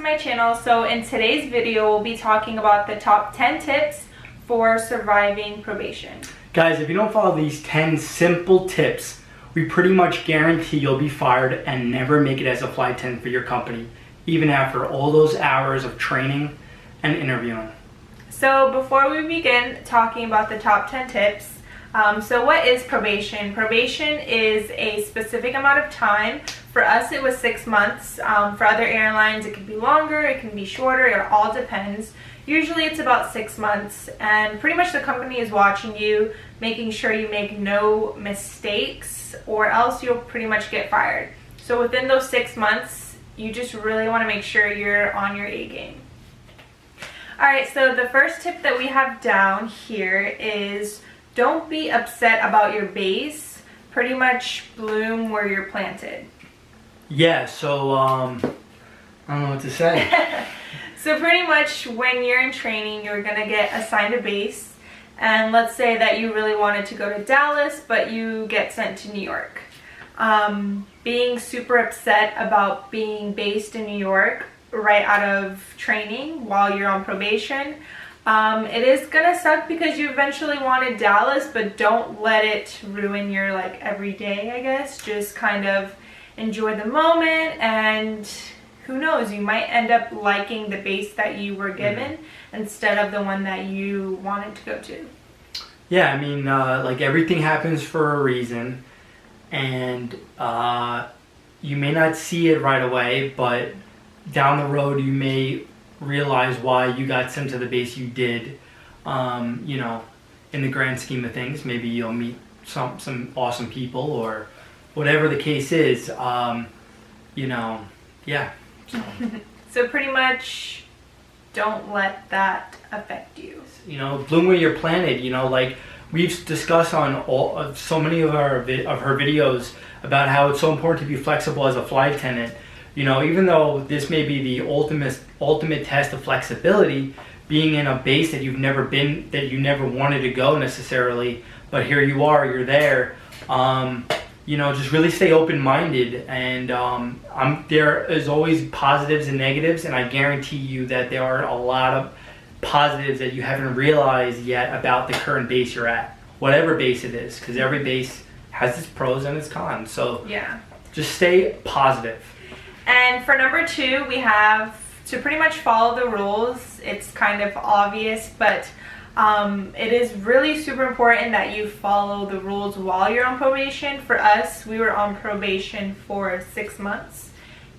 my channel. So in today's video, we'll be talking about the top 10 tips for surviving probation. Guys, if you don't follow these 10 simple tips, we pretty much guarantee you'll be fired and never make it as a flight attendant for your company, even after all those hours of training and interviewing. So before we begin talking about the top 10 tips, so what is probation? Probation is a specific amount of time. For us, it was 6 months. For other airlines, it can be longer, it can be shorter, it all depends. Usually it's about 6 months, and pretty much the company is watching you, making sure you make no mistakes, or else you'll pretty much get fired. So within those 6 months, you just really want to make sure you're on your A game. Alright, so the first tip that we have down here is don't be upset about your base. Pretty much bloom where you're planted. Yeah, so I don't know what to say. So pretty much when you're in training, you're going to get assigned a base. And let's say that you really wanted to go to Dallas, but you get sent to New York. Being super upset about being based in New York right out of training while you're on probation, it is gonna suck because you eventually wanted Dallas, but don't let it ruin your like everyday, I guess. Just kind of enjoy the moment, and who knows, you might end up liking the base that you were given instead of the one that you wanted to go to. Yeah, I mean, like everything happens for a reason, and you may not see it right away, but down the road you may realize why you got sent to the base you did. You know, in the grand scheme of things, maybe you'll meet some awesome people or whatever the case is. You know, yeah. So pretty much don't let that affect you. You know, bloom where you're planted. You know, like we've discussed on so many of her videos about how it's so important to be flexible as a flight attendant. You know, even though this may be the ultimate test of flexibility, being in a base that you've never been, that you never wanted to go necessarily, but here you are, you're there. You know, just really stay open-minded, and there is always positives and negatives, and I guarantee you that there are a lot of positives that you haven't realized yet about the current base you're at, whatever base it is, because every base has its pros and its cons. So yeah, just stay positive. And for number 2, we have to pretty much follow the rules. It's kind of obvious, but it is really super important that you follow the rules while you're on probation. For us, we were on probation for 6 months,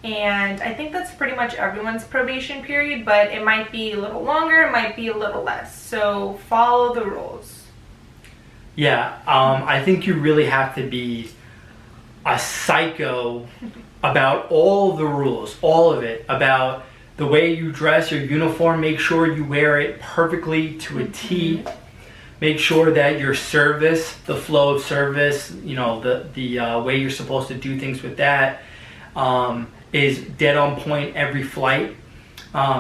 and I think that's pretty much everyone's probation period, but it might be a little longer, it might be a little less. So follow the rules. Yeah, I think you really have to be a psycho about all the rules, all of it, about the way you dress, your uniform. Make sure you wear it perfectly to a T. Make sure that your service, the flow of service, you know, the way you're supposed to do things with that is dead on point every flight.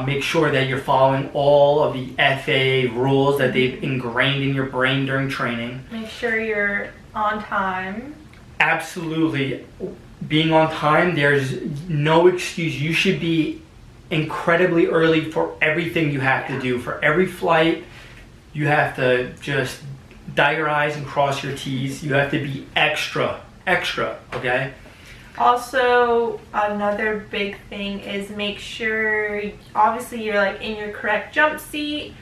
Make sure that you're following all of the FAA rules that they've ingrained in your brain during training. Make sure you're on time. Absolutely. Being on time, there's no excuse. You should be incredibly early for everything you have to do. For every flight, you have to just dot your I's and cross your T's. You have to be extra, okay? Also, another big thing is make sure, obviously, you're like in your correct jump seat.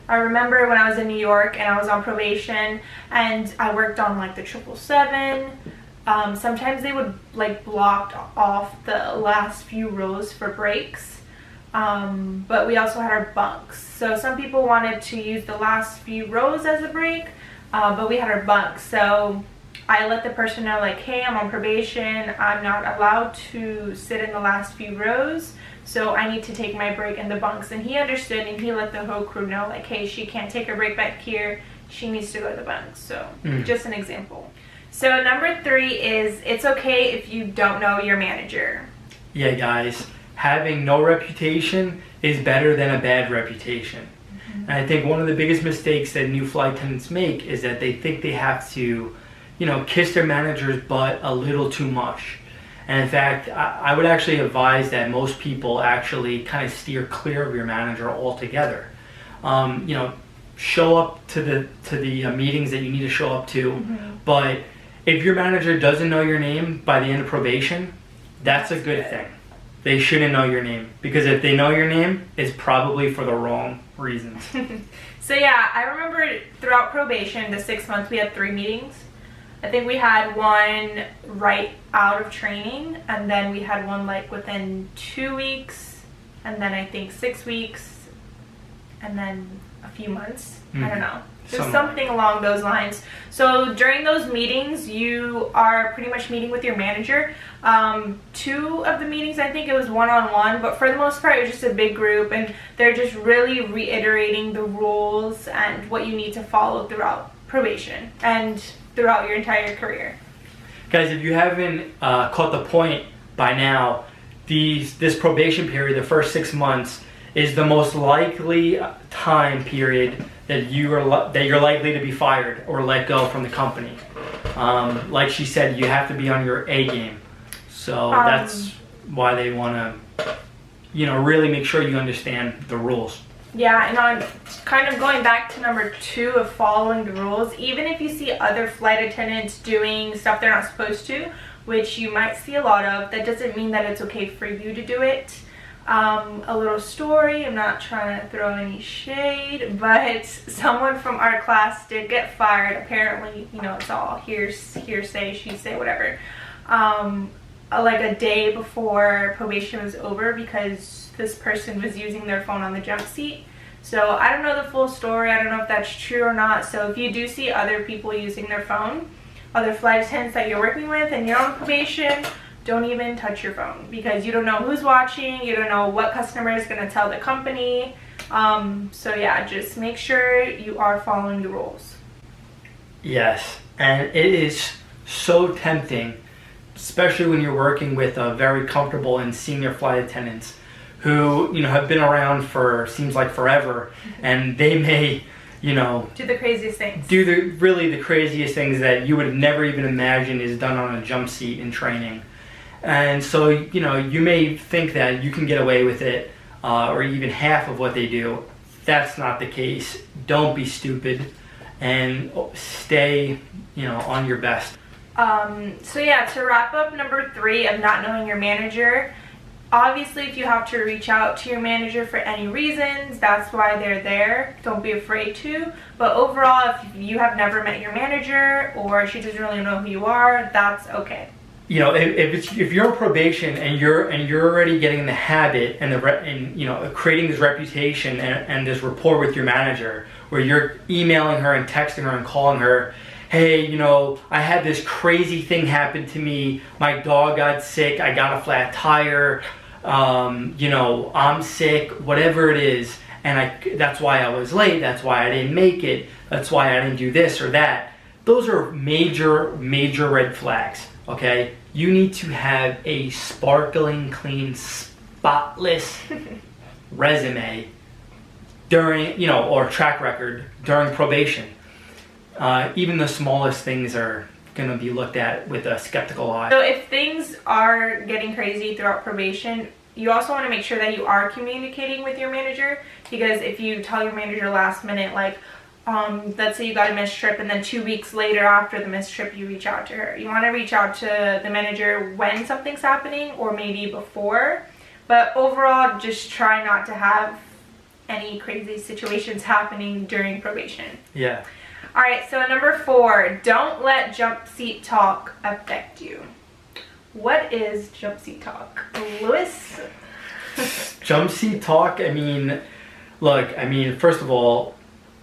I remember when I was in New York and I was on probation and I worked on like the 777. Sometimes they would like block off the last few rows for breaks, but we also had our bunks. So some people wanted to use the last few rows as a break, but we had our bunks. So I let the person know like, hey, I'm on probation. I'm not allowed to sit in the last few rows. So I need to take my break in the bunks. And he understood, and he let the whole crew know like, hey, she can't take her break back here. She needs to go to the bunks. So just an example. So number 3 is it's okay if you don't know your manager. Yeah, guys, having no reputation is better than a bad reputation. And I think one of the biggest mistakes that new flight attendants make is that they think they have to, you know, kiss their manager's butt a little too much. And in fact, I would actually advise that most people actually kind of steer clear of your manager altogether. You know, show up to the meetings that you need to show up to, but if your manager doesn't know your name by the end of probation, that's a good thing. They shouldn't know your name, because if they know your name, it's probably for the wrong reasons. So yeah, I remember throughout probation, the 6 months, we had 3 meetings. I think we had one right out of training, and then we had one like within 2 weeks, and then I think 6 weeks, and then a few months. I don't know. Just something along those lines. So during those meetings, you are pretty much meeting with your manager. 2 of the meetings, I think it was one-on-one, but for the most part, it was just a big group, and they're just really reiterating the rules and what you need to follow throughout probation and throughout your entire career. Guys, if you haven't caught the point by now, this probation period, the first 6 months, is the most likely time period that you're likely to be fired or let go from the company. Like she said, you have to be on your A game. So that's why they want to, you know, really make sure you understand the rules. Yeah, and on kind of going back to number 2 of following the rules, even if you see other flight attendants doing stuff they're not supposed to, which you might see a lot of, that doesn't mean that it's okay for you to do it. A little story, I'm not trying to throw any shade, but someone from our class did get fired. Apparently, you know, it's all hearsay, she say, whatever. Like a day before probation was over, because this person was using their phone on the jump seat. So I don't know the full story. I don't know if that's true or not. So if you do see other people using their phone, other flight attendants that you're working with, and you're on probation, don't even touch your phone, because you don't know who's watching, you don't know what customer is going to tell the company. So yeah, just make sure you are following the rules. Yes, and it is so tempting, especially when you're working with very comfortable and senior flight attendants who, you know, have been around for, seems like forever, and they may, you know, do the craziest things. Do the craziest things that you would have never even imagined is done on a jump seat in training. And so, you know, you may think that you can get away with it, or even half of what they do. That's not the case. Don't be stupid, and stay, you know, on your best. So yeah, to wrap up number 3 of not knowing your manager, obviously if you have to reach out to your manager for any reasons, that's why they're there. Don't be afraid to. But overall, if you have never met your manager or she doesn't really know who you are, that's okay. You know, if you're on probation and you're already getting in the habit and you know, creating this reputation and this rapport with your manager, where you're emailing her and texting her and calling her, hey, you know, I had this crazy thing happen to me. My dog got sick. I got a flat tire. You know, I'm sick. Whatever it is, and that's why I was late. That's why I didn't make it. That's why I didn't do this or that. Those are major red flags. Okay, you need to have a sparkling, clean, spotless resume during, you know, or track record during probation. Even the smallest things are going to be looked at with a skeptical eye. So if things are getting crazy throughout probation, you also want to make sure that you are communicating with your manager, because if you tell your manager last minute, like, let's say you got a missed trip and then 2 weeks later after the missed trip you reach out to her. You want to reach out to the manager when something's happening, or maybe before. But overall, just try not to have any crazy situations happening during probation. Yeah. Alright, so number 4, don't let jump seat talk affect you. What is jump seat talk? Lewis? Jump seat talk, I mean, look, I mean, first of all,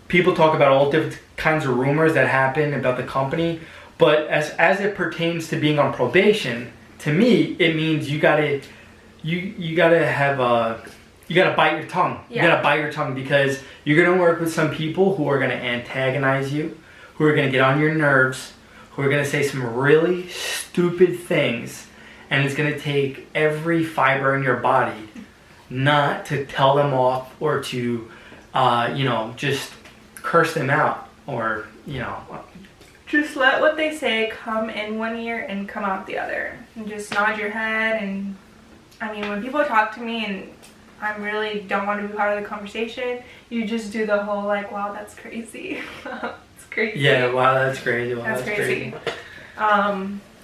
people talk about all different kinds of rumors that happen about the company, but as it pertains to being on probation, to me, it means you gotta bite your tongue. Yeah. You gotta bite your tongue, because you're gonna work with some people who are gonna antagonize you, who are gonna get on your nerves, who are gonna say some really stupid things, and it's gonna take every fiber in your body not to tell them off or to, you know, just curse them out, or, you know, just let what they say come in one ear and come out the other. And just nod your head. And I mean, when people talk to me and I really don't want to be part of the conversation, you just do the whole like, wow, that's crazy. It's crazy. Yeah, wow, that's crazy. Wow, that's crazy.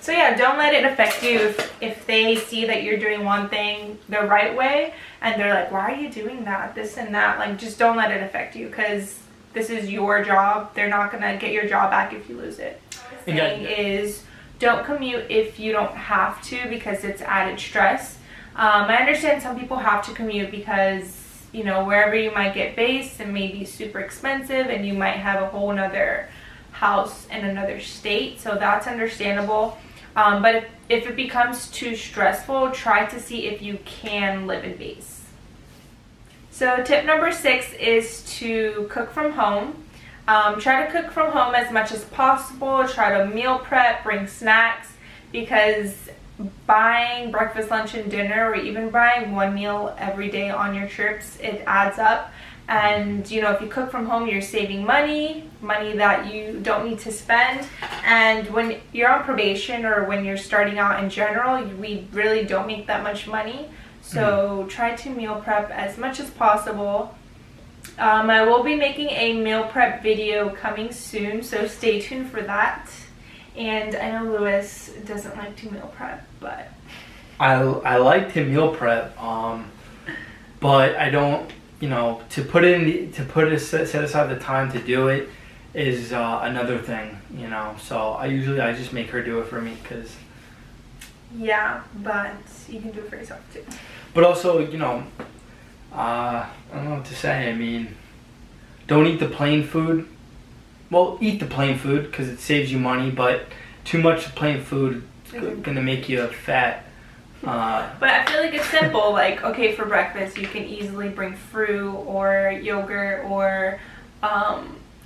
So yeah, don't let it affect you if they see that you're doing one thing the right way and they're like, why are you doing that, this and that. Like, just don't let it affect you, because this is your job. They're not gonna get your job back if you lose it. The thing is, don't commute if you don't have to, because it's added stress. I understand some people have to commute because, you know, wherever you might get based, it may be super expensive and you might have a whole nother house in another state, so that's understandable. But if it becomes too stressful, try to see if you can live in base. So tip number 6 is to cook from home. Try to cook from home as much as possible. Try to meal prep, bring snacks, because buying breakfast, lunch, and dinner, or even buying one meal every day on your trips, it adds up. And you know, if you cook from home, you're saving money that you don't need to spend. And when you're on probation, or when you're starting out in general, we really don't make that much money. So try to meal prep as much as possible. I will be making a meal prep video coming soon, so stay tuned for that. And I know Lewis doesn't like to meal prep, but I like to meal prep, but I don't. You know, set aside the time to do it is another thing. You know, so I just make her do it for me, because. Yeah, but you can do it for yourself too. But also, you know, I don't know what to say. I mean, don't eat the plain food. Well, eat the plain food because it saves you money, but too much plain food is gonna make you fat. But I feel like it's simple. Like, okay, for breakfast you can easily bring fruit or yogurt or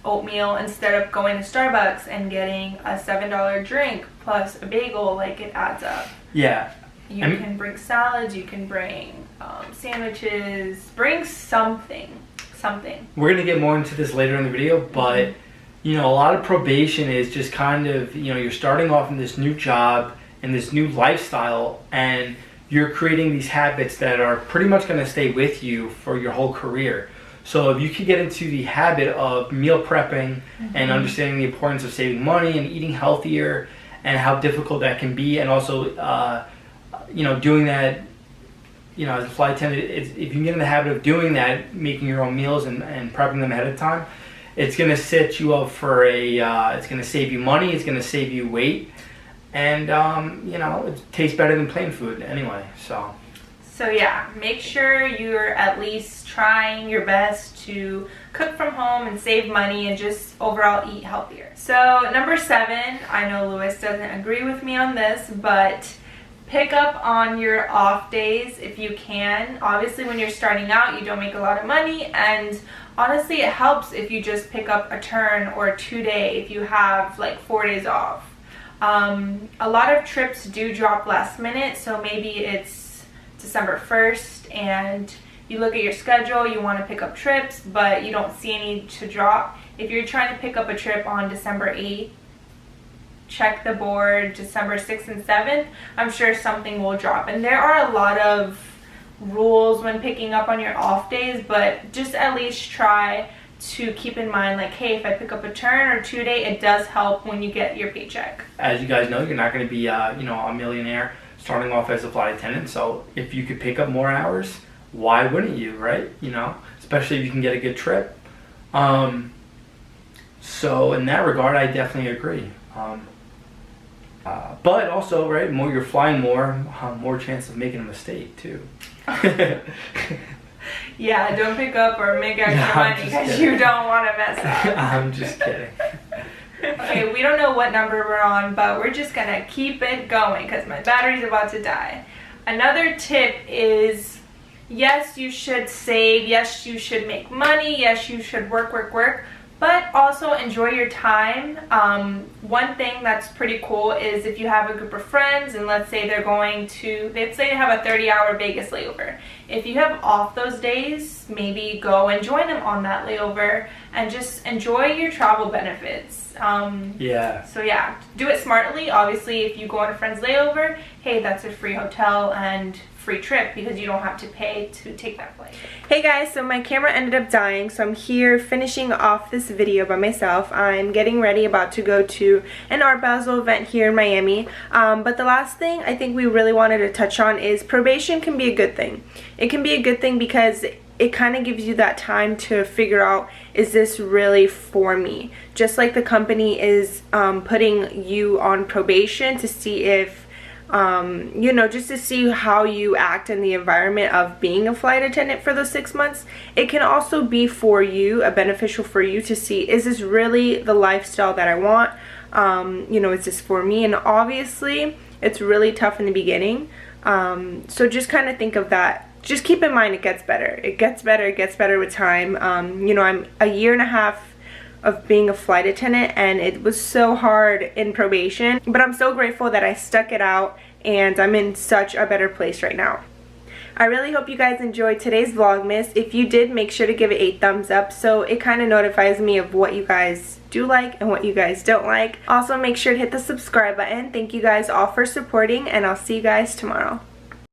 oatmeal, instead of going to Starbucks and getting a $7 drink plus a bagel. Like, it adds up. Yeah. You can bring salads, you can bring sandwiches, bring something. We're gonna get more into this later in the video, but you know, a lot of probation is just kind of, you know, you're starting off in this new job and this new lifestyle, and you're creating these habits that are pretty much going to stay with you for your whole career. So if you could get into the habit of meal prepping and understanding the importance of saving money and eating healthier, and how difficult that can be, and also you know, doing that, you know, as a flight attendant, if you can get in the habit of doing that, making your own meals and prepping them ahead of time, it's going to set you up for it's going to save you money, it's going to save you weight. And, you know, it tastes better than plain food anyway, so. So yeah, make sure you're at least trying your best to cook from home and save money and just overall eat healthier. So number 7, I know Lewis doesn't agree with me on this, but pick up on your off days if you can. Obviously, when you're starting out, you don't make a lot of money, and honestly, it helps if you just pick up a turn or a 2-day if you have like 4 days off. A lot of trips do drop last minute, so maybe it's December 1st and you look at your schedule, you want to pick up trips, but you don't see any to drop. If you're trying to pick up a trip on December 8th, check the board December 6th and 7th. I'm sure something will drop. And there are a lot of rules when picking up on your off days, but just at least try to keep in mind, like, hey, if I pick up a turn or 2-day, it does help when you get your paycheck. As you guys know, you're not going to be, you know, a millionaire starting off as a flight attendant. So if you could pick up more hours, why wouldn't you, right? You know, especially if you can get a good trip. So in that regard, I definitely agree. But also, right, more you're flying more chance of making a mistake too. Yeah, don't pick up or make extra money because you don't want to mess up. I'm just kidding. Okay, we don't know what number we're on, but we're just going to keep it going because my battery's about to die. Another tip is, yes, you should save. Yes, you should make money. Yes, you should work. But also enjoy your time. One thing that's pretty cool is if you have a group of friends and let's say they have a 30-hour Vegas layover if you have off those days, maybe go and join them on that layover and just enjoy your travel benefits. Yeah. So yeah, do it smartly. Obviously, if you go on a friend's layover, hey, that's a free hotel and free trip because you don't have to pay to take that flight. Hey guys, so my camera ended up dying, so I'm here finishing off this video by myself. I'm getting ready, about to go to an Art Basel event here in Miami. But the last thing I think we really wanted to touch on is probation can be a good thing. It can be a good thing because it kind of gives you that time to figure out, is this really for me? Just like the company is putting you on probation to see if you know, just to see how you act in the environment of being a flight attendant for those 6 months. It can also be for you, beneficial for you to see, is this really the lifestyle that I want? You know, is this for me? And obviously it's really tough in the beginning, so just kind of think of that. Just keep in mind it gets better. It gets better. It gets better with time. You know, I'm a year and a half of being a flight attendant, and it was so hard in probation, but I'm so grateful that I stuck it out and I'm in such a better place right now. I really hope you guys enjoyed today's Vlogmas. If you did, make sure to give it a thumbs up so it kind of notifies me of what you guys do like and what you guys don't like. Also, make sure to hit the subscribe button. Thank you guys all for supporting, and I'll see you guys tomorrow.